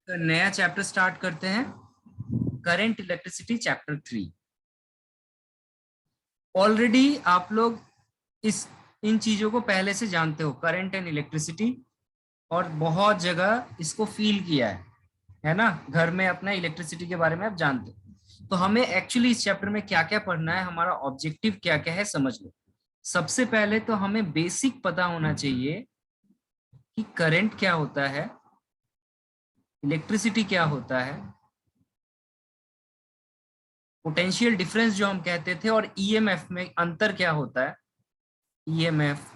तो नया chapter start करते हैं, करंट इलेक्ट्रिसिटी चैप्टर 3। ऑलरेडी आप लोग इस इन चीजों को पहले से जानते हो, करंट एंड इलेक्ट्रिसिटी, और बहुत जगह इसको फील किया है ना। घर में अपना इलेक्ट्रिसिटी के बारे में आप जानते हो। तो हमें एक्चुअली इस चैप्टर में क्या क्या पढ़ना है, हमारा ऑब्जेक्टिव क्या क्या है, समझ लो। सबसे पहले तो हमें बेसिक पता होना चाहिए कि करंट क्या होता है, इलेक्ट्रिसिटी क्या होता है, पोटेंशियल डिफरेंस जो हम कहते थे, और ईएमएफ में अंतर क्या होता है। ईएमएफ,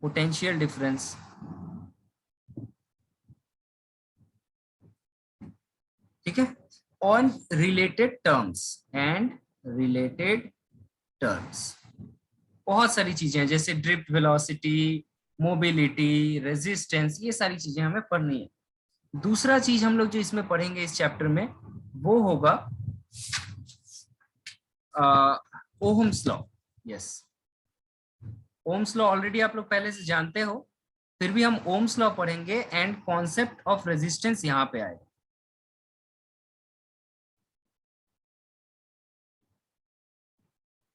पोटेंशियल डिफरेंस, ठीक है। On related terms and related terms, बहुत सारी चीजें हैं जैसे ड्रिफ्ट वेलोसिटी, मोबिलिटी, रेजिस्टेंस, ये सारी चीजें हमें पढ़नी है। दूसरा चीज हम लोग जो इसमें पढ़ेंगे इस चैप्टर में, वो होगा Ohm's law. Yes, Ohm's law already आप लोग पहले से जानते हो, फिर भी हम ओम्स लॉ पढ़ेंगे एंड कॉन्सेप्ट ऑफ रेजिस्टेंस यहां पे आएगा।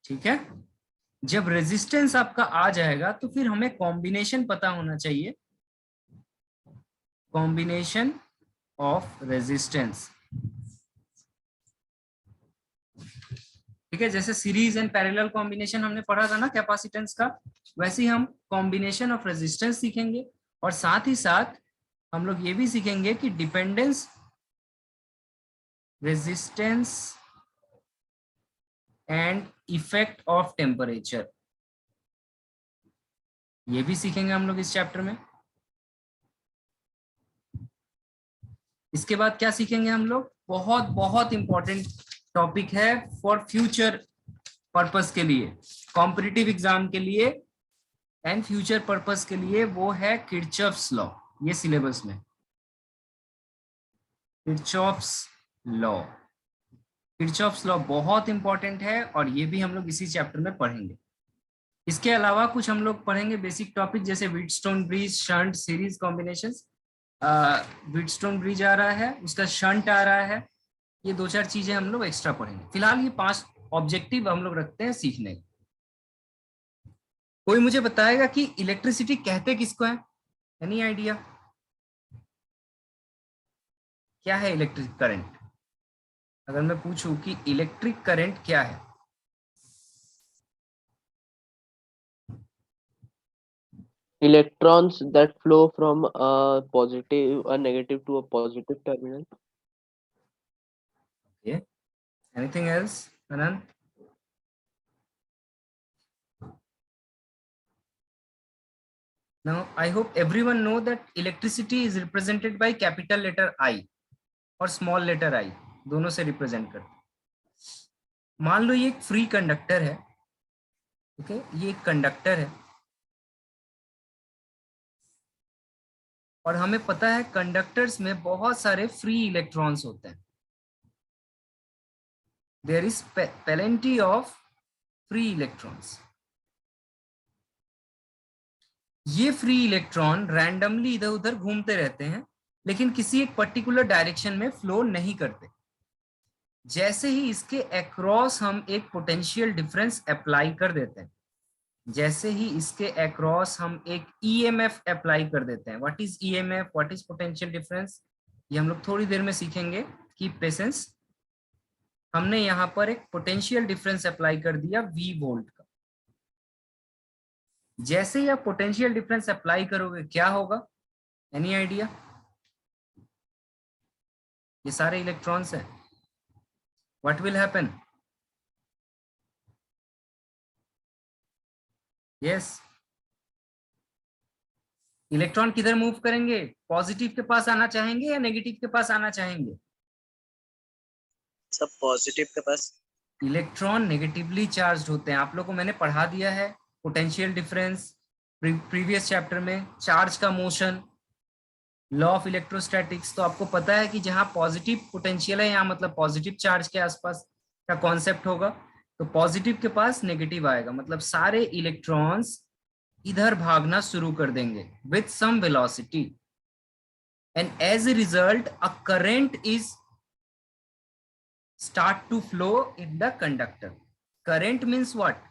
ठीक है। जब रेजिस्टेंस आपका आ जाएगा तो फिर हमें कॉम्बिनेशन पता होना चाहिए, कॉम्बिनेशन ऑफ रेजिस्टेंस। ठीक है, जैसे सीरीज एंड पैरेलल कॉम्बिनेशन हमने पढ़ा था ना कैपेसिटेंस का, वैसे ही हम कॉम्बिनेशन ऑफ रेजिस्टेंस सीखेंगे। और साथ ही साथ हम लोग ये भी सीखेंगे कि dependence, resistance and effect of temperature, ये भी सीखेंगे हम लोग इस चैप्टर में। इसके बाद क्या सीखेंगे हम लोग, बहुत बहुत इंपॉर्टेंट टॉपिक है फॉर फ्यूचर पर्पस के लिए, कॉम्पिटिटिव एग्जाम के लिए एंड फ्यूचर पर्पस के लिए, वो है किरचॉफ्स लॉ। ये सिलेबस में किरचॉफ्स लॉ, किरचॉफ्स लॉ बहुत इंपॉर्टेंट है और ये भी हम लोग इसी चैप्टर में पढ़ेंगे। इसके अलावा कुछ हम लोग पढ़ेंगे बेसिक टॉपिक जैसे Wheatstone bridge, shunt, series combinations. Wheatstone bridge आ रहा है, उसका शंट आ रहा है, ये दो चार चीजें हम लोग एक्स्ट्रा पढ़ेंगे। फिलहाल ये 5 ऑब्जेक्टिव हम लोग रखते हैं सीखने। कोई मुझे बताएगा कि इलेक्ट्रिसिटी कहते किसको है, एनी आइडिया क्या है इलेक्ट्रिक करंट? अगर मैं पूछूं कि इलेक्ट्रिक करंट क्या है, Electrons that flow from a negative to a positive terminal. Anything else Anant? Now, I hope everyone know that electricity is represented by capital letter I और small letter I, दोनों से represent करते हैं। मान लो ये एक फ्री कंडक्टर है, okay, ये एक कंडक्टर है और हमें पता है कंडक्टर्स में बहुत सारे फ्री इलेक्ट्रॉन्स होते हैं। There is plenty of free electrons. ये फ्री इलेक्ट्रॉन रैंडमली इधर उधर घूमते रहते हैं, लेकिन किसी एक पर्टिकुलर डायरेक्शन में फ्लो नहीं करते। जैसे ही इसके अक्रॉस हम एक पोटेंशियल डिफरेंस अप्लाई कर देते हैं, जैसे ही इसके अक्रॉस हम एक ईएमएफ अप्लाई कर देते हैं, what is EMF, what is potential difference, ये हम लोग थोड़ी देर में सीखेंगे। Keep patience. हमने यहाँ पर एक पोटेंशियल डिफरेंस अप्लाई कर दिया V वोल्ट का। जैसे ही आप पोटेंशियल डिफरेंस अप्लाई करोगे क्या होगा, एनी आइडिया? ये सारे इलेक्ट्रॉन्स हैं, what will happen? Yes, electron किधर मूव करेंगे, पॉजिटिव के पास आना चाहेंगे या नेगेटिव के पास आना चाहेंगे? सब पॉजिटिव के पास। इलेक्ट्रॉन नेगेटिवली चार्ज होते हैं, आप लोगों को मैंने पढ़ा दिया है पोटेंशियल डिफरेंस प्रीवियस चैप्टर में, चार्ज का मोशन, लॉ ऑफ इलेक्ट्रोस्टैटिक्स। तो आपको पता है कि जहां पॉजिटिव पोटेंशियल है, यहाँ मतलब पॉजिटिव चार्ज के आसपास का कॉन्सेप्ट होगा। तो पॉजिटिव के पास नेगेटिव आएगा, मतलब सारे इलेक्ट्रॉन्स इधर भागना शुरू कर देंगे with some velocity. and as a result a current is start to flow in the conductor. Current means what?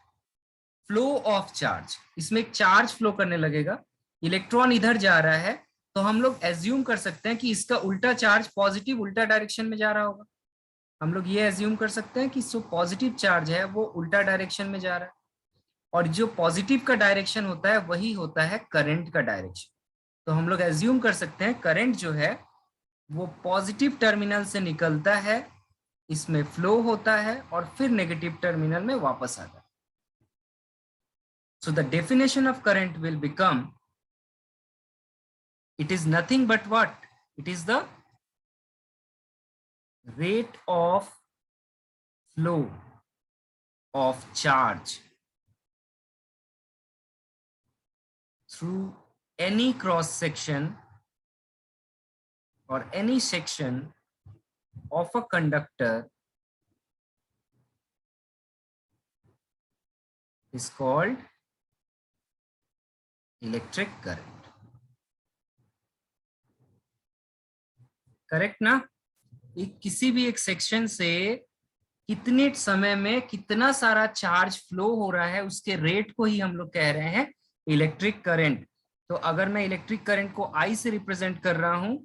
Flow of charge. इसमें एक चार्ज फ्लो करने लगेगा, इलेक्ट्रॉन इधर जा रहा है, तो हम लोग एज्यूम कर सकते हैं कि इसका उल्टा चार्ज पॉजिटिव उल्टा डायरेक्शन में जा रहा होगा। हम लोग ये एज्यूम कर सकते हैं कि जो पॉजिटिव चार्ज है वो उल्टा डायरेक्शन में जा रहा है, और जो पॉजिटिव का डायरेक्शन होता है वही होता है करंट का डायरेक्शन। तो हम लोग एज्यूम कर सकते हैं करंट जो है वो पॉजिटिव टर्मिनल से निकलता है, इसमें फ्लो होता है और फिर नेगेटिव टर्मिनल में वापस आता है। So the definition of current will become, it is nothing but what? It is the rate of flow of charge through any cross section or any section of a conductor is called electric current. Correct ना? किसी भी एक section से कितने समय में कितना सारा चार्ज फ्लो हो रहा है उसके रेट को ही हम लोग कह रहे हैं इलेक्ट्रिक करंट। तो अगर मैं इलेक्ट्रिक करंट को I से रिप्रेजेंट कर रहा हूं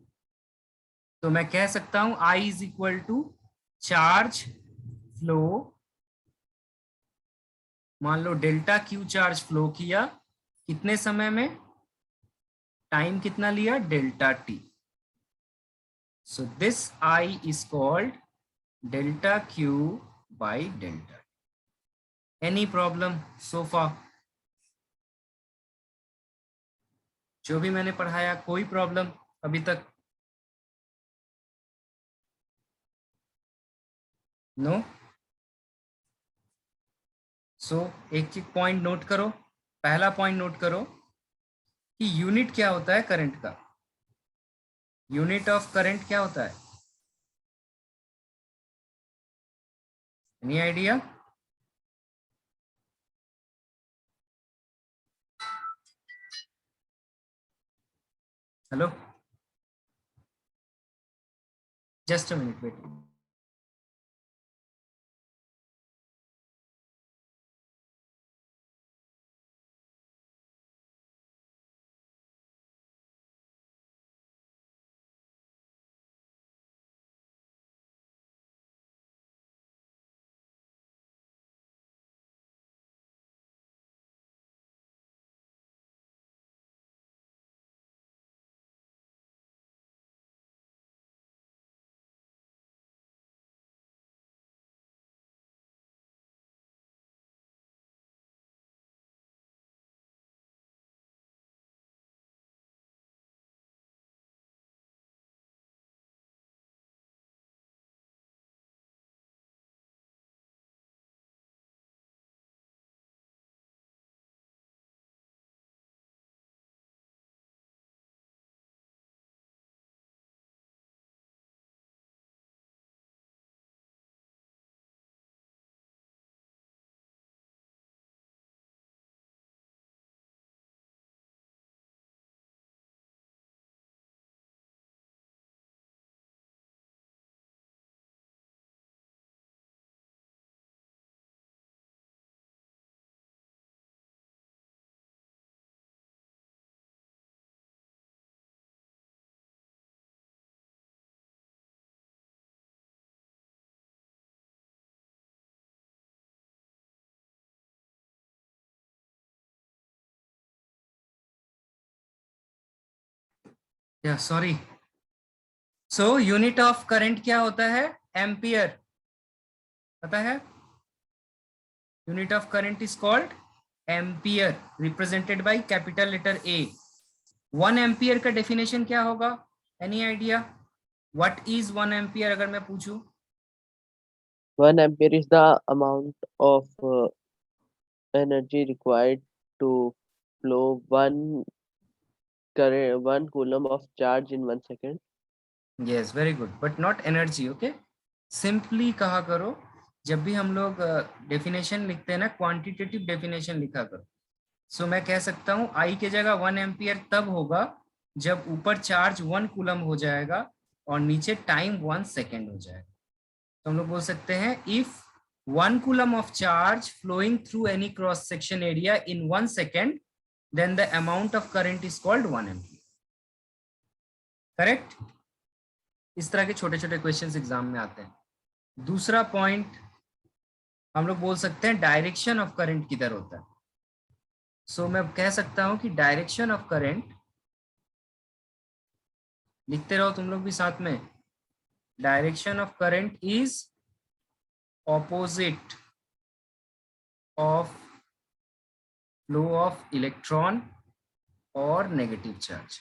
तो मैं कह सकता हूं I is equal to charge flow, मान लो डेल्टा क्यू चार्ज फ्लो किया कितने समय में, टाइम कितना लिया, delta T. So this I is called delta Q by delta. Any problem so far? जो भी मैंने पढ़ाया कोई प्रॉब्लम अभी तक? नो? सो एक एक पॉइंट नोट करो। पहला पॉइंट नोट करो कि यूनिट क्या होता है करंट का। यूनिट ऑफ करंट क्या होता है? Any idea? Hello, just a minute wait. या sorry, so unit of current क्या होता है? एम्पियर। पता है? Unit of current is called ampere, represented by capital letter A. 1 ampere का डेफिनेशन क्या होगा? Any idea? What is 1 ampere अगर मैं पूछूं? 1 ampere is the amount of energy required to flow one coulomb of charge in 1 second. Yes, very good, but not energy. Okay, simply कहा करो जब भी हम लोग डेफिनेशन लिखते हैं ना, क्वांटिटेटिव डेफिनेशन लिखा करो। सो मैं कह सकता हूं आई की जगह 1 एम्पियर तब होगा जब ऊपर चार्ज 1 कूलम हो जाएगा और नीचे टाइम 1 सेकेंड हो जाएगा। तो हम लोग बोल सकते हैं if 1 coulomb of charge flowing through any cross section area in 1 second then the amount of current is called 1 ampere. Correct? इस तरह के छोटे छोटे क्वेश्चंस एग्जाम में आते हैं। दूसरा पॉइंट हम लोग बोल सकते हैं डायरेक्शन ऑफ करंट किधर होता है। सो मैं कह सकता हूं कि डायरेक्शन ऑफ करंट, लिखते रहो तुम लोग भी साथ में, direction of current is opposite of flow of electron और नेगेटिव चार्ज।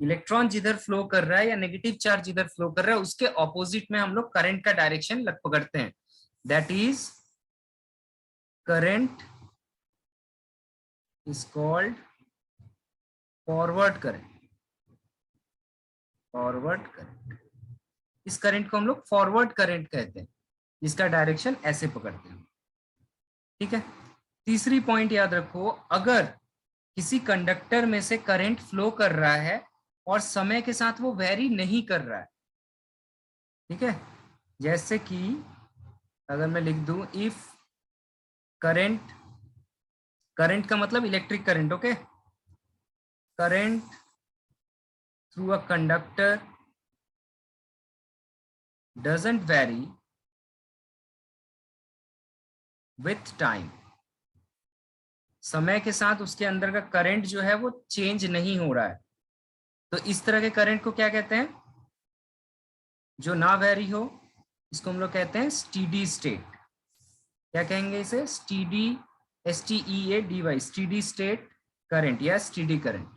इलेक्ट्रॉन जिधर फ्लो कर रहा है या नेगेटिव चार्ज जिधर फ्लो कर रहा है उसके ऑपोजिट में हम लोग करंट का डायरेक्शन लग पकड़ते हैं। That is current is called forward current. Forward current, इस करंट को हम लोग फॉरवर्ड करंट कहते हैं, जिसका डायरेक्शन ऐसे पकड़ते हैं। ठीक है। तीसरी पॉइंट याद रखो, अगर किसी कंडक्टर में से करंट फ्लो कर रहा है और समय के साथ वो वेरी नहीं कर रहा है, ठीक है, जैसे कि अगर मैं लिख दूं इफ करंट, करंट का मतलब electric current, okay, current through a conductor doesn't vary with time, समय के साथ उसके अंदर का करंट जो है वो चेंज नहीं हो रहा है, तो इस तरह के करंट को क्या कहते हैं? जो ना वेरी हो, इसको हम लोग कहते हैं स्टीडी स्टेट। क्या कहेंगे इसे? Steady, STEADY, steady state current या स्टीडी करंट।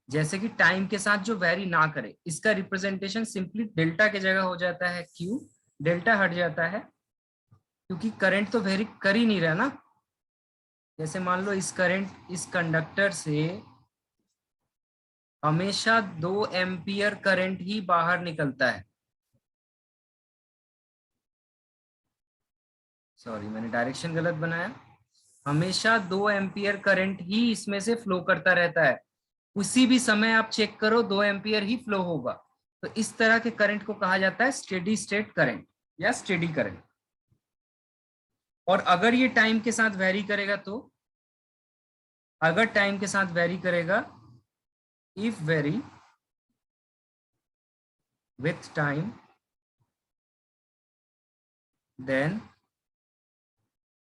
जैसे कि टाइम के साथ जो वेरी ना करे, इसका रिप्रेजेंटेशन सिंपली डेल्टा की जगह हो जाता है क्यू, डेल्टा हट जाता है क्योंकि करंट तो वेरी कर ही नहीं रहा ना। जैसे मान लो इस करंट, इस कंडक्टर से हमेशा 2 एम्पियर करंट ही बाहर निकलता है। सॉरी, मैंने डायरेक्शन गलत बनाया। हमेशा 2 एम्पियर करंट ही इसमें से फ्लो करता रहता है, उसी भी समय आप चेक करो 2 एम्पियर ही फ्लो होगा। तो इस तरह के करंट को कहा जाता है स्टेडी स्टेट करंट या स्टेडी करंट। और अगर ये टाइम के साथ वेरी करेगा तो, अगर टाइम के साथ वेरी करेगा, if very with time, then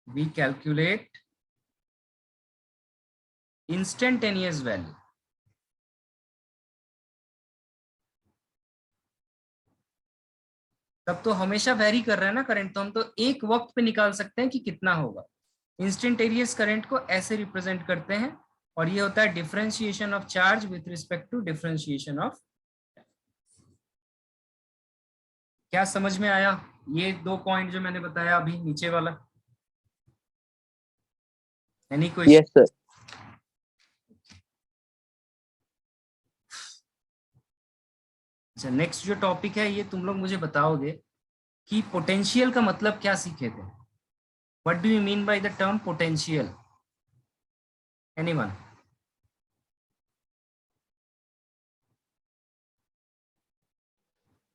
we calculate instantaneous value। तब तो हमेशा वेरी कर रहा है ना करंट, तो हम तो एक वक्त पे निकाल सकते हैं कि कितना होगा। इंस्टेंटेनियस करंट को ऐसे रिप्रेजेंट करते हैं, और ये होता है differentiation of charge with respect to differentiation of. क्या समझ में आया ये 2 पॉइंट जो मैंने बताया अभी नीचे वाला? Any question? Yes sir. अच्छा, नेक्स्ट जो टॉपिक है ये तुम लोग मुझे बताओगे कि पोटेंशियल का मतलब क्या सीखे थे। What do you mean by the term potential? Anyone?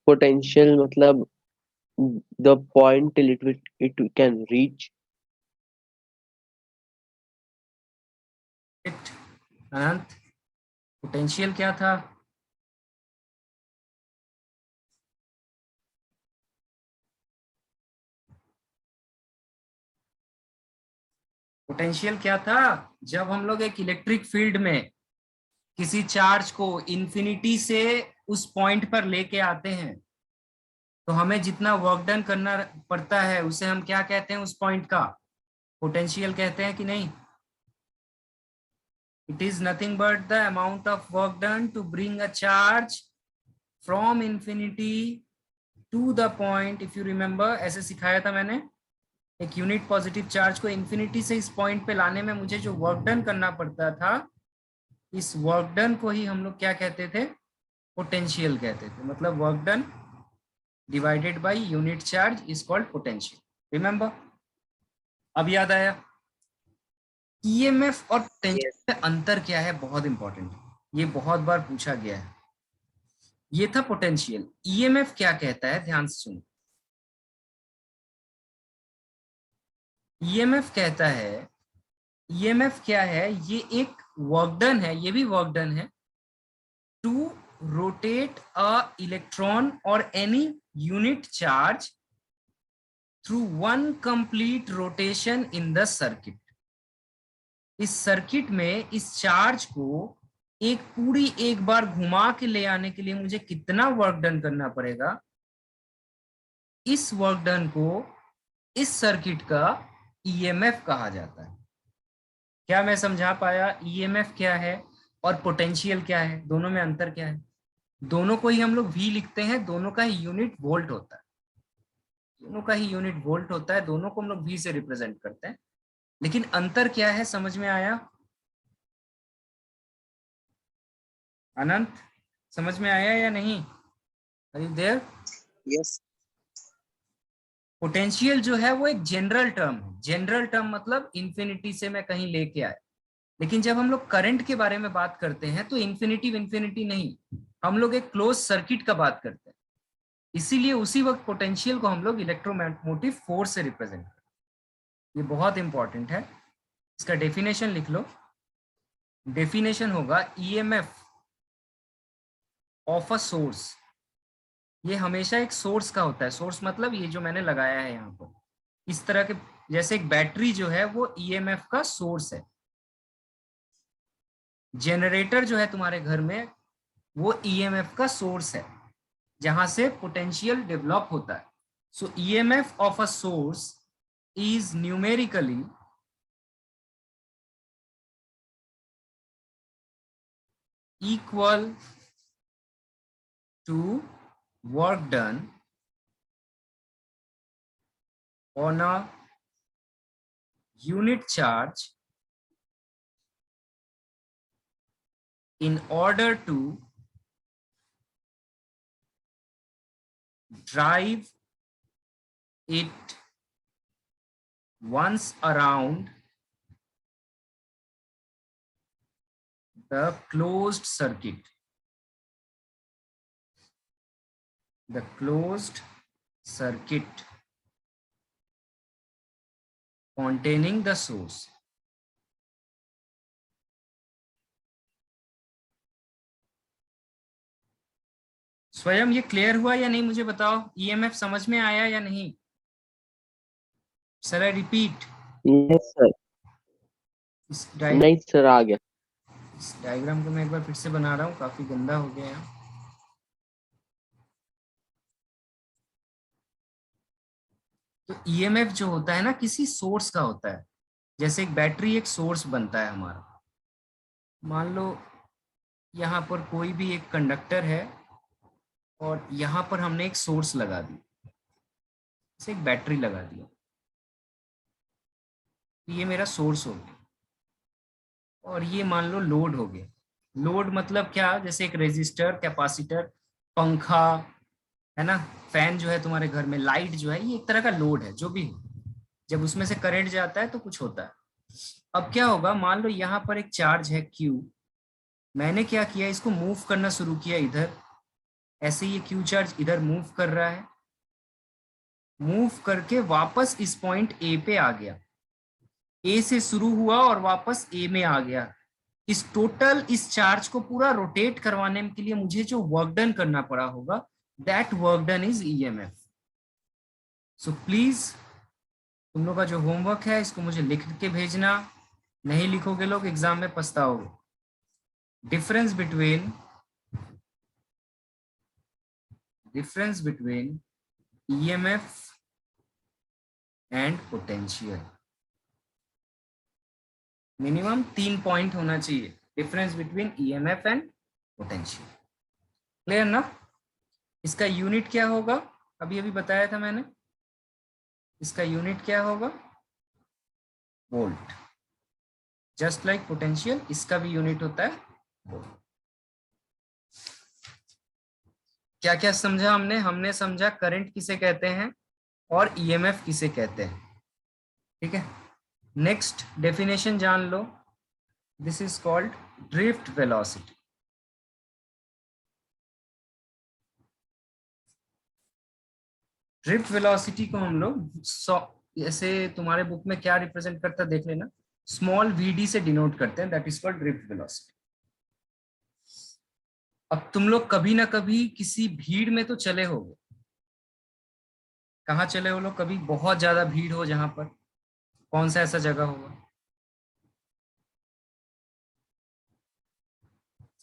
Potential मतलब the point till it can reach। Anant, potential क्या था? पोटेंशियल क्या था? जब हम लोग एक इलेक्ट्रिक फील्ड में किसी चार्ज को इंफिनिटी से उस पॉइंट पर लेके आते हैं, तो हमें जितना वर्क डन करना पड़ता है उसे हम क्या कहते हैं? उस पॉइंट का पोटेंशियल कहते हैं कि नहीं? It is nothing but the amount of work done to bring a charge from infinity to the point. If you remember, ऐसे सिखाया था मैंने, एक यूनिट पॉजिटिव चार्ज को इंफिनिटी से इस पॉइंट पे लाने में मुझे जो वर्क डन करना पड़ता था, इस वर्क डन को ही हम लोग क्या कहते थे? पोटेंशियल कहते थे। मतलब work done divided by unit charge is called potential. Remember? अब याद आया? ईएमएफ और Yes. पोटेंशियल में अंतर क्या है, बहुत इंपॉर्टेंट है, ये बहुत बार पूछा गया है। ये था पोटेंशियल। ईएमएफ क्या कहता है, ध्यान से सुनो। ईएमएफ कहता है, ईएमएफ क्या है, ये एक वर्क डन है, ये भी वर्क डन है, टू रोटेट अ इलेक्ट्रॉन और any unit charge through one complete rotation in the circuit. इस सर्किट में इस चार्ज को एक बार घुमा के ले आने के लिए मुझे कितना वर्क डन करना पड़ेगा, इस वर्क डन को इस सर्किट का ईएमएफ कहा जाता है। क्या मैं समझा पाया? ईएमएफ क्या है और पोटेंशियल क्या है, दोनों में अंतर क्या है? दोनों को ही हम लोग वी लिखते हैं, दोनों का ही यूनिट वोल्ट होता है, दोनों का ही यूनिट वोल्ट होता है, दोनों को हम लोग वी से रिप्रेजेंट करते हैं। लेकिन अंतर क्या है, समझ में आया? अनंत, समझ में आया या नहीं? Are you there? Yes. Potential जो है वो एक जनरल टर्म है। जनरल टर्म मतलब इंफिनिटी से मैं कहीं लेके आए। लेकिन जब हम लोग करंट के बारे में बात करते हैं तो इंफिनिटी नहीं, हम लोग एक क्लोज सर्किट का बात करते हैं। इसीलिए उसी वक्त पोटेंशियल को हम लोग इलेक्ट्रोमोटिव फोर्स से रिप्रेजेंट करते हैं। ये बहुत इंपॉर्टेंट है, इसका डेफिनेशन लिख लो। डेफिनेशन होगा ईएमएफ ऑफ अ सोर्स। ये हमेशा एक सोर्स का होता है। सोर्स मतलब ये जो मैंने लगाया है यहाँ पर, इस तरह के, जैसे एक बैटरी जो है वो ईएमएफ का सोर्स है। जनरेटर जो है तुम्हारे घर में वो ईएमएफ का सोर्स है, जहां से पोटेंशियल डेवलप होता है। So EMF of a source is numerically equal to work done on a unit charge in order to drive it once around the closed circuit. The closed circuit containing the source. स्वयं ये clear हुआ या नहीं, मुझे बताओ। EMF समझ में आया या नहीं? Sir I repeat? Yes, sir. नहीं सर, आ गया। इस डायग्राम को मैं एक बार फिर से बना रहा हूँ, काफी गंदा हो गया है। तो ईएमएफ जो होता है ना, किसी सोर्स का होता है। जैसे एक बैटरी एक सोर्स बनता है हमारा। मान लो यहाँ पर कोई भी एक कंडक्टर है और यहाँ पर हमने एक सोर्स लगा दी, जैसे एक बैटरी लगा दिया, तो ये मेरा सोर्स हो गया। और ये मान लो लोड हो गया। लोड मतलब क्या, जैसे एक रेजिस्टर, कैपेसिटर, पंखा, है ना, फैन जो है तुम्हारे घर में, लाइट जो है, ये एक तरह का लोड है। जो भी हो, जब उसमें से करंट जाता है तो कुछ होता है। अब क्या होगा, मान लो यहाँ पर एक चार्ज है Q, मैंने क्या किया, इसको मूव करना शुरू किया इधर, ऐसे ये Q चार्ज इधर मूव कर रहा है, मूव करके वापस इस पॉइंट A पे आ गया, A से शुरू हुआ और वापस A में आ गया। इस चार्ज को पूरा रोटेट करवाने के लिए मुझे जो वर्क डन करना पड़ा होगा, that work done is EMF. So please तुम लोग का जो होमवर्क है इसको मुझे लिख के भेजना, नहीं लिखोगे लोग एग्जाम में पछताओगे। Difference between EMF and potential, minimum 3 point होना चाहिए। Difference between EMF and potential, clear ना? इसका यूनिट क्या होगा, अभी अभी बताया था मैंने, इसका यूनिट क्या होगा, वोल्ट। जस्ट लाइक पोटेंशियल, इसका भी यूनिट होता है वोल्ट। क्या क्या समझा हमने? हमने समझा करंट किसे कहते हैं और ईएमएफ किसे कहते हैं, ठीक है। नेक्स्ट डेफिनेशन जान लो, this is called drift velocity. Drift velocity को हम लोग ऐसे तुम्हारे बुक में क्या रिप्रेजेंट करता है देख लेना, स्मॉल vd से डिनोट करते हैं, that is called drift velocity. अब तुम लोग कभी ना कभी किसी भीड़ में तो चले होगे, कहाँ चले हो लोग, कभी बहुत ज्यादा भीड़ हो जहां पर, कौन सा ऐसा जगह होगा,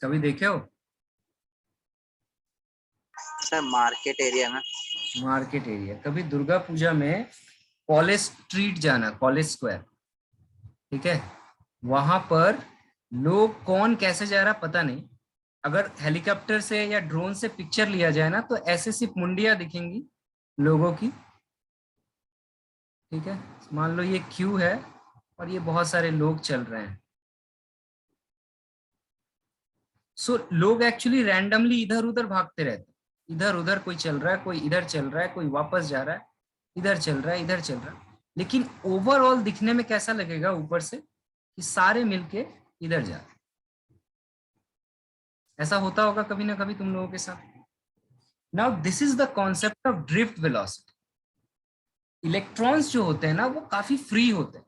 कभी देखे हो? सर मार्केट एरिया में। मार्केट एरिया, कभी दुर्गा पूजा में कॉलेज स्ट्रीट जाना, कॉलेज स्क्वायर, ठीक है, वहां पर लोग कौन कैसे जा रहा पता नहीं, अगर हेलीकॉप्टर से या ड्रोन से पिक्चर लिया जाए ना तो ऐसे सिर्फ मुंडियां दिखेंगी लोगों की, ठीक है। मान लो ये क्यू है और ये बहुत सारे लोग चल रहे हैं। सो लोग एक्चुअली रैंडमली इधर उधर भागते रहते हैं, इधर उधर कोई चल रहा है, कोई इधर चल रहा है, कोई वापस जा रहा है, इधर चल रहा है, इधर चल रहा है, लेकिन ओवरऑल दिखने में कैसा लगेगा ऊपर से कि सारे मिलके इधर जा रहे हैं। ऐसा होता होगा कभी ना कभी तुम लोगों के साथ। Now this is the concept of drift velocity. Electrons जो होते हैं ना वो काफी फ्री होते हैं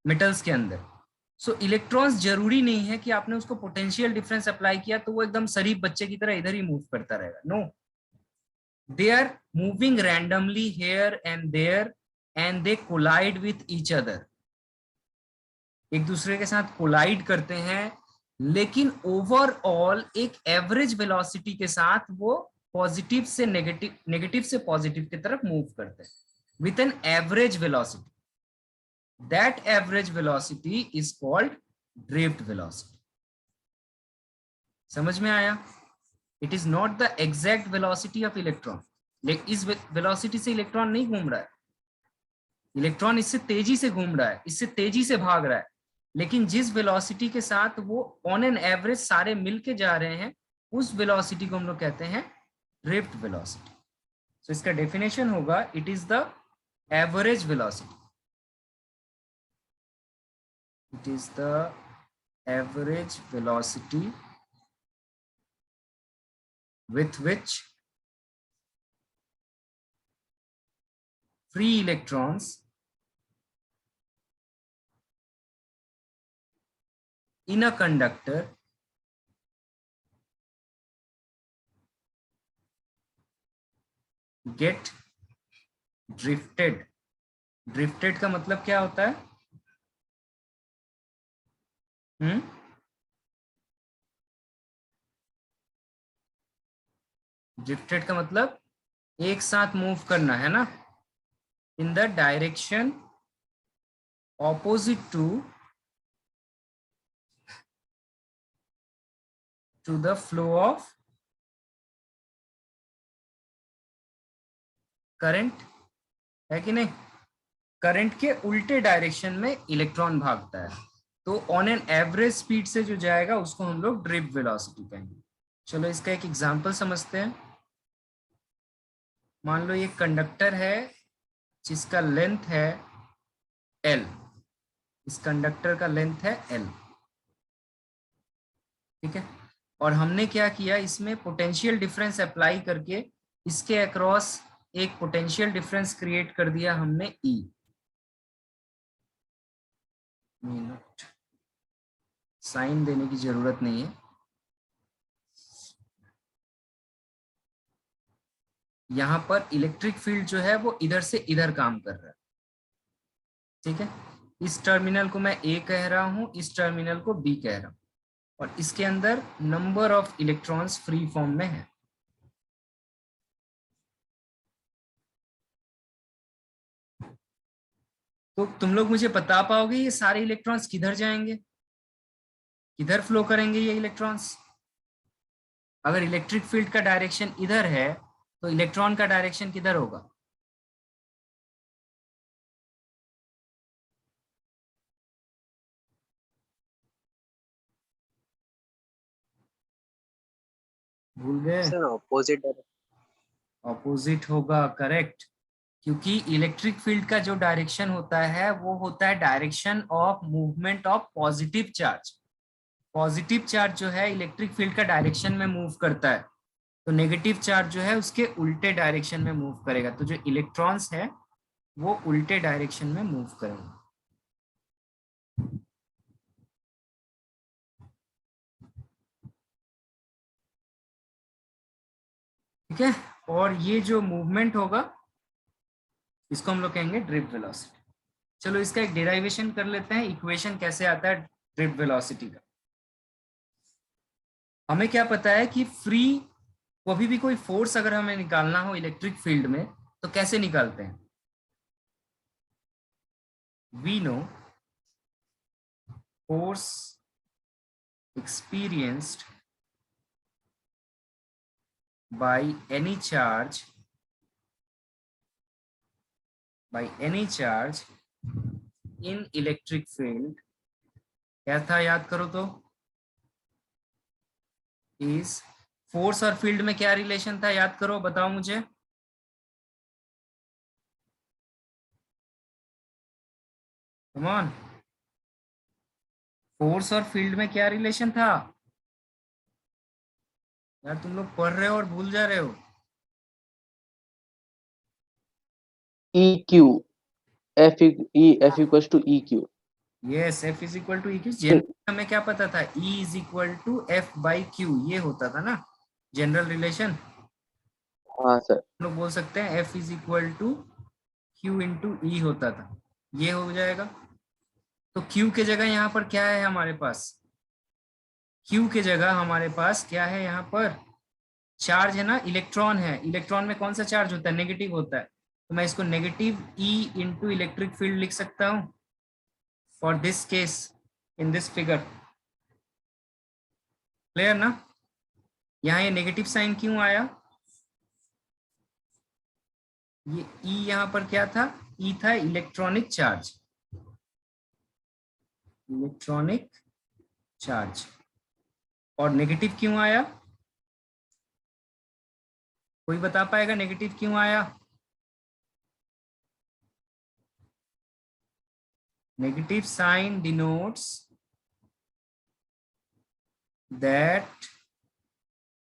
मेटल्स के अंदर। सो इलेक्ट्रॉन्स जरूरी नहीं है कि आपने उसको पोटेंशियल डिफरेंस अप्लाई किया तो वो एकदम शरीफ बच्चे की तरह इधर ही मूव करता रहेगा, no, they are moving randomly here and there and they collide with each other, एक दूसरे के साथ कोलाइड करते हैं, लेकिन ओवरऑल एक एवरेज वेलोसिटी के साथ वो पॉजिटिव से नेगेटिव, नेगेटिव से पॉजिटिव की तरफ मूव करते हैं with an average velocity. That average velocity is called drift velocity. समझ में आया? It is not the exact velocity of electron, लेकिन इस वेलोसिटी से इलेक्ट्रॉन नहीं घूम रहा है, इलेक्ट्रॉन इससे तेजी से घूम रहा है, इससे तेजी से भाग रहा है, लेकिन जिस वेलोसिटी के साथ वो ऑन एन एवरेज सारे मिलके जा रहे हैं उस वेलोसिटी को हम लोग कहते हैं ड्रिफ्ट वेलोसिटी। सो इसका डेफिनेशन होगा, it is the average velocity, it is the average velocity with which free electrons in a conductor get drifted। Drifted का मतलब क्या होता है? ड्रिफ्टेड का मतलब एक साथ मूव करना है ना, in the direction opposite to the flow of current, है कि नहीं? करंट के उल्टे डायरेक्शन में इलेक्ट्रॉन भागता है, तो ऑन एन एवरेज स्पीड से जो जाएगा उसको हम लोग ड्रिफ्ट वेलोसिटी कहेंगे। चलो इसका एक एग्जांपल समझते हैं। मान लो ये कंडक्टर है जिसका लेंथ है L, इस कंडक्टर का लेंथ है L, ठीक है, और हमने क्या किया, इसमें पोटेंशियल डिफरेंस अप्लाई करके इसके अक्रॉस एक पोटेंशियल डिफरेंस क्रिएट कर दिया हमने E मिनट, साइन देने की जरूरत नहीं है, यहां पर इलेक्ट्रिक फील्ड जो है वो इधर से इधर काम कर रहा है, ठीक है। इस टर्मिनल को मैं A कह रहा हूं, इस टर्मिनल को B कह रहा हूं, और इसके अंदर number of electrons free form में है। तो तुम लोग मुझे बता पाओगे ये सारे इलेक्ट्रॉन्स किधर जाएंगे, किधर फ्लो करेंगे ये इलेक्ट्रॉन्स? अगर इलेक्ट्रिक फील्ड का डायरेक्शन इधर है तो इलेक्ट्रॉन का डायरेक्शन किधर होगा? भूल गए? Sir opposite. ऑपोजिट होगा, करेक्ट। क्योंकि इलेक्ट्रिक फील्ड का जो डायरेक्शन होता है वो होता है direction of movement of positive charge. Positive charge जो है इलेक्ट्रिक फील्ड का डायरेक्शन में मूव करता है, तो नेगेटिव चार्ज जो है उसके उल्टे डायरेक्शन में मूव करेगा। तो जो इलेक्ट्रॉन्स है वो उल्टे डायरेक्शन में मूव करेंगे। ठीक है, और ये जो मूवमेंट होगा इसको हम लोग कहेंगे ड्रिफ्ट वेलोसिटी। चलो इसका एक डेरिवेशन कर लेते हैं, इक्वेशन कैसे आता है ड्रिफ्ट वेलोसिटी का। हमें क्या पता है कि फ्री कभी भी कोई फोर्स अगर हमें निकालना हो इलेक्ट्रिक फील्ड में तो कैसे निकालते हैं। We know force experienced by any charge in electric field, क्या था याद करो तो, इज फोर्स और फील्ड में क्या रिलेशन था, याद करो, बताओ मुझे। कम ऑन, फोर्स और फील्ड में क्या रिलेशन था यार, तुम लोग पढ़ रहे हो और भूल जा रहे हो। EQ, F equals to EQ. Yes, F is equal to E Q. General हमें क्या पता था, E is equal to F by Q, ये होता था ना जनरल रिलेशन। हाँ सर। हम लोग बोल सकते हैं F is equal to Q into E होता था, ये हो जाएगा। तो Q के जगह यहाँ पर क्या है हमारे पास, Q के जगह हमारे पास क्या है यहाँ पर, चार्ज है ना, इलेक्ट्रॉन है। इलेक्ट्रॉन में कौन सा चार्ज होता है, नेगेटिव होता है। तो मैं इसको negative E into electric field लिख सकता हूँ for this case in this figure. Clear ना, यहाँ ये नेगेटिव साइन क्यों आया, ये E यहाँ पर क्या था, E था इलेक्ट्रॉनिक चार्ज, इलेक्ट्रॉनिक चार्ज। और नेगेटिव क्यों आया, कोई बता पाएगा नेगेटिव क्यों आया। Negative sign denotes that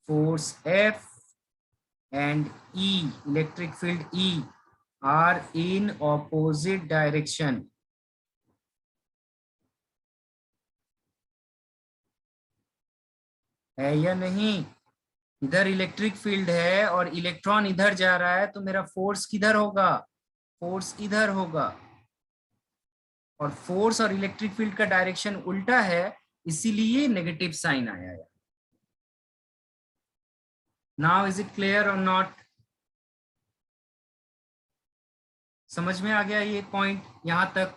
force F and E, electric field E, are in opposite direction. है या नहीं, इधर इलेक्ट्रिक फील्ड है और इलेक्ट्रॉन इधर जा रहा है, तो मेरा फोर्स किधर होगा, फोर्स इधर होगा। और फोर्स और इलेक्ट्रिक फील्ड का डायरेक्शन उल्टा है, इसीलिए नेगेटिव साइन आया है। नाउ इज इट क्लियर और नॉट, समझ में आ गया ये पॉइंट यहां तक।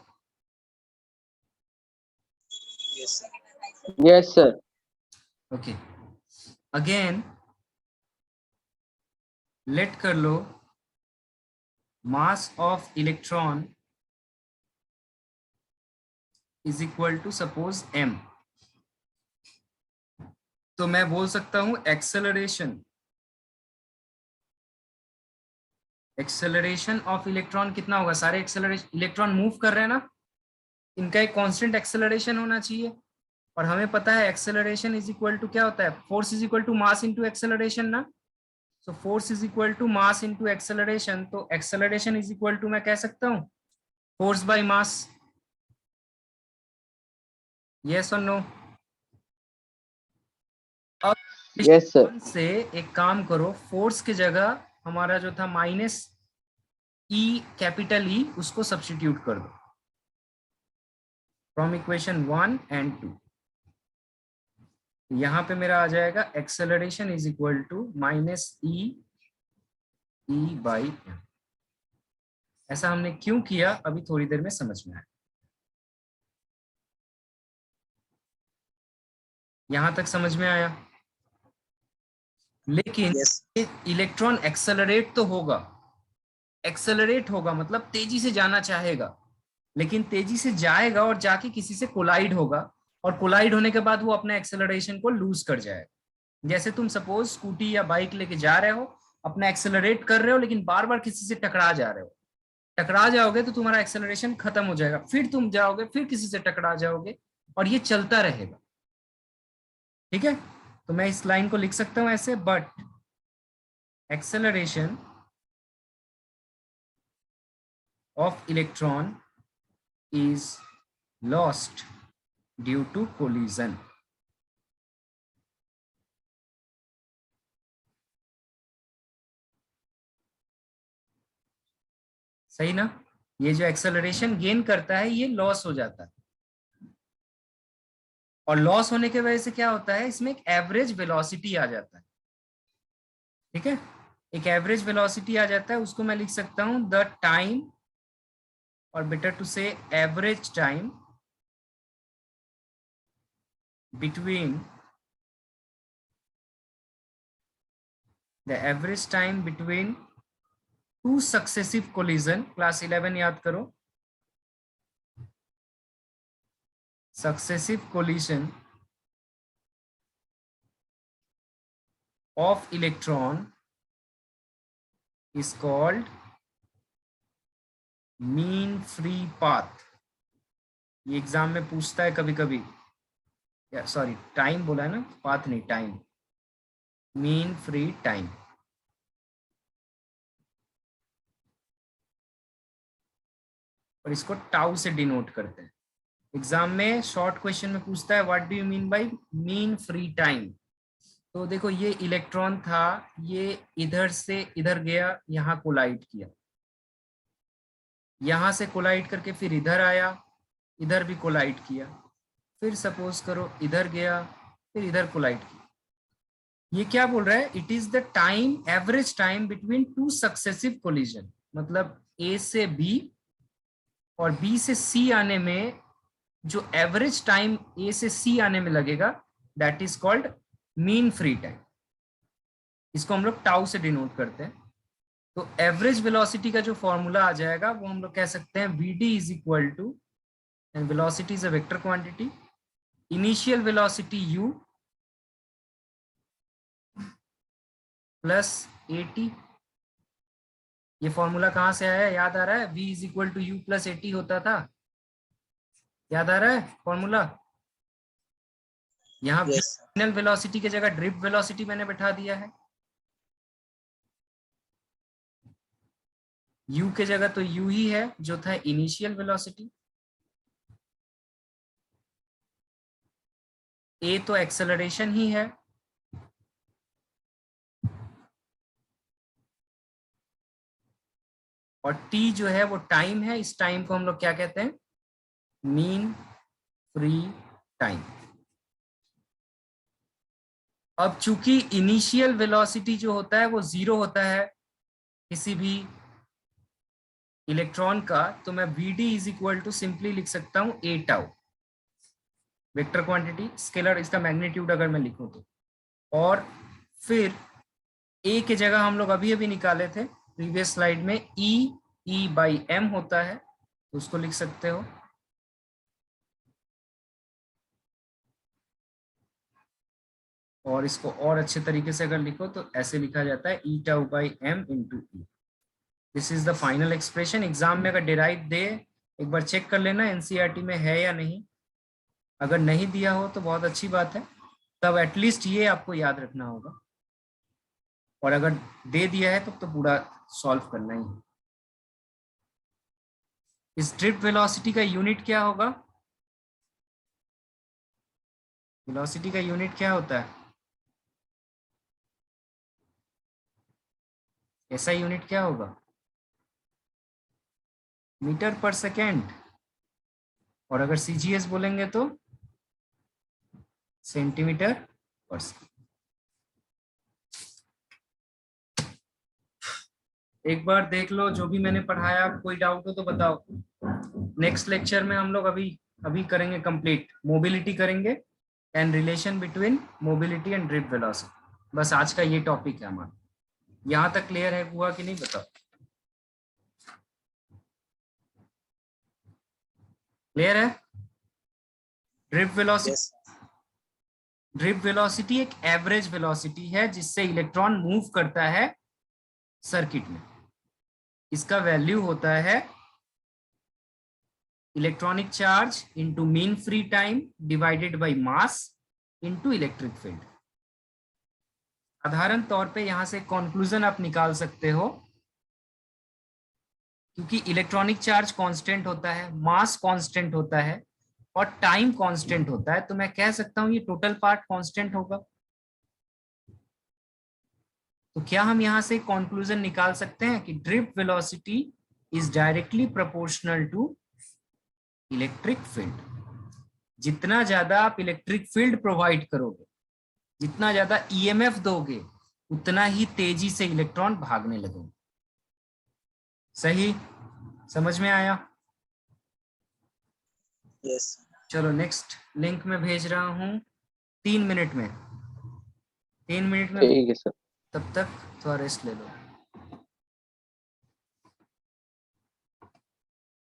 Yes sir. Okay, again late कर लो, mass of electron is equal to suppose m। तो मैं बोल सकता हूं एक्सेलरेशन, एक्सेलरेशन ऑफ इलेक्ट्रॉन कितना होगा, सारे एक्सेलरेशन इलेक्ट्रॉन मूव कर रहे हैं ना, इनका एक कांस्टेंट एक्सेलरेशन होना चाहिए। और हमें पता है एक्सेलरेशन इज इक्वल टू क्या होता है, force is equal to mass into acceleration ना। So force is equal to mass into acceleration, तो एक्सेलरेशन इज इक्वल टू मैं कह सकता हूं फोर्स बाय मास। यस और नो। अब Yes sir. से एक काम करो, फोर्स की जगह हमारा जो था माइनस ई, कैपिटल ई, उसको सब्स्टिट्यूट कर दो फ्रॉम इक्वेशन 1 एंड 2। यहां पे मेरा आ जाएगा acceleration is equal to minus E by M. ऐसा हमने क्यों किया अभी थोड़ी देर में समझ में आया। यहां तक समझ में आया, लेकिन इलेक्ट्रॉन एक्सेलरेट तो होगा, एक्सेलरेट होगा मतलब तेजी से जाना चाहेगा, लेकिन तेजी से जाएगा और जाके किसी से कोलाइड होगा, और कोलाइड होने के बाद वो अपने एक्सेलरेशन को लूज कर जाएगा। जैसे तुम सपोज स्कूटी या बाइक लेके जा रहे हो, अपना एक्सेलरेट कर रहे हो, लेकिन बार बार किसी से टकरा जा रहे हो, टकरा जाओगे तो तुम्हारा एक्सेलरेशन खत्म हो जाएगा, फिर तुम जाओगे, फिर किसी से टकरा जाओगे, और ये चलता रहेगा। ठीक है, तो मैं इस लाइन को लिख सकता हूं ऐसे, but acceleration of electron is lost due to collision. सही ना? ये जो एक्सेलरेशन गेन करता है ये लॉस हो जाता है, और लॉस होने की वजह से क्या होता है, इसमें एक एवरेज वेलोसिटी आ जाता है। ठीक है, एक एवरेज वेलोसिटी आ जाता है, उसको मैं लिख सकता हूं द टाइम, और बेटर टू से average time between the average time between two successive collision, class 11 याद करो, successive collision of electron is called mean free path। ये एग्जाम में पूछता है कभी कभी, या सॉरी टाइम बोला है ना, पाथ नहीं, टाइम, मीन फ्री टाइम। और इसको टाउ से डिनोट करते हैं। एग्जाम में शॉर्ट क्वेश्चन में पूछता है what do you mean by mean free time. तो देखो ये इलेक्ट्रॉन था, ये इधर से इधर गया, यहाँ कोलाइड किया, यहां से कोलाइड करके फिर इधर आया, इधर भी कोलाइड किया, फिर सपोज करो इधर गया, फिर इधर कोलाइड किया। ये क्या बोल रहा है, it is the time, average time between two successive collision, मतलब ए से बी और बी से सी आने में जो एवरेज टाइम ए से सी आने में लगेगा, that is called mean free time. इसको हम लोग टाउ से डिनोट करते हैं। तो एवरेज वेलोसिटी का जो फॉर्मूला आ जाएगा वो हम लोग कह सकते हैं VD is equal to, and velocity is a vector quantity, initial velocity u plus AT. ये फॉर्मूला कहां से आया, याद आ रहा है? v is equal to U plus AT होता था, याद आ रहा है फॉर्मूला? यहाँ फाइनल वेलोसिटी की जगह ड्रिफ्ट वेलोसिटी मैंने बैठा दिया है, u के जगह तो u ही है जो था इनिशियल वेलोसिटी, a तो एक्सेलरेशन ही है, और t जो है वो टाइम है। इस टाइम को हम लोग क्या कहते हैं, मीन फ्री टाइम। अब चूंकि इनिशियल वेलोसिटी जो होता है वो 0 होता है किसी भी इलेक्ट्रॉन का, तो मैं Vd is equal to simply लिख सकता हूं A tau, vector quantity, scalar इसका मैग्नीट्यूड अगर मैं लिखूं तो। और फिर ए के जगह हम लोग अभी अभी निकाले थे प्रीवियस स्लाइड में, ई बाई एम होता है, तो उसको लिख सकते हो और इसको और अच्छे तरीके से अगर लिखो तो ऐसे लिखा जाता है E tau by M into E. This is the final expression. Exam में अगर डिराइव दे, एक बार चेक कर लेना एनसीईआरटी में है या नहीं, अगर नहीं दिया हो तो बहुत अच्छी बात है, तब एटलीस्ट ये आपको याद रखना होगा, और अगर दे दिया है तो पूरा सॉल्व करना ही है। इस ड्रिफ्ट वेलोसिटी का यूनिट क्या होगा, वेलोसिटी का यूनिट क्या होता है, ऐसा यूनिट क्या होगा, मीटर पर सेकेंड, और अगर सीजीएस बोलेंगे तो सेंटीमीटर पर सेकेंड। एक बार देख लो जो भी मैंने पढ़ाया, कोई डाउट हो तो बताओ। नेक्स्ट लेक्चर में हम लोग अभी करेंगे कंप्लीट, मोबिलिटी करेंगे and relation between mobility and drift velocity. बस आज का ये टॉपिक है हमारा। यहां तक क्लियर है हुआ कि नहीं बताओ? क्लियर है? ड्रिफ्ट वेलोसिटी एक एवरेज वेलोसिटी है जिससे इलेक्ट्रॉन मूव करता है सर्किट में। इसका वैल्यू होता है electronic charge into mean free time divided by mass into electric field. साधारण तौर पे यहां से कंक्लूजन आप निकाल सकते हो, क्योंकि इलेक्ट्रॉनिक चार्ज कांस्टेंट होता है, मास कांस्टेंट होता है और टाइम कांस्टेंट होता है, तो मैं कह सकता हूं ये टोटल पार्ट कांस्टेंट होगा। तो क्या हम यहां से कंक्लूजन निकाल सकते हैं कि drift velocity is directly proportional to electric field. जितना ज्यादा आप इलेक्ट्रिक फील्ड प्रोवाइड करोगे, जितना ज्यादा ईएमएफ दोगे, उतना ही तेजी से इलेक्ट्रॉन भागने लगेंगे। सही समझ में आया? यस। चलो नेक्स्ट लिंक में भेज रहा हूं 3 मिनट में। 3 मिनट में ठीक है सर। तब तक थोड़ा रेस्ट ले लो।